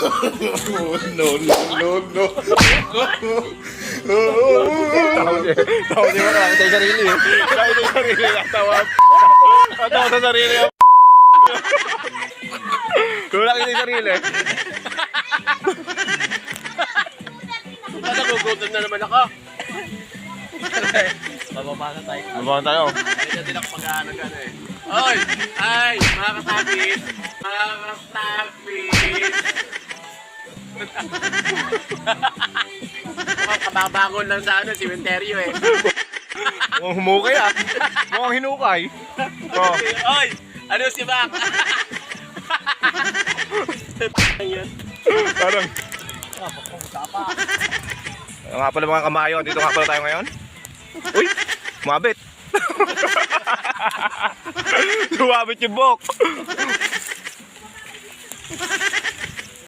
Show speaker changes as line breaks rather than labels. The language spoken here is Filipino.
No, no, no, no.
Tawa niya mo lang sa sarili. Tawa sa sarili. Tawa. Tawa sa sarili. Tulak sa sarili.
Nagugutom na naman ako.
Bababa na tayo. Bababa tayo.
Hindi din ako pag-ano gano'n eh. Oy! Ay! Mga kasapit! Mga kasapit! Mukhang kababangon lang sa ano, simenteryo eh.
Mukhang humukay ah. Mukhang hinukay. Oh.
Oy! Ano si Mac?
Parang. Nga pala mga kamayo, dito nga pala tayo ngayon. Uy! Mabit! Lumabit yung buhok!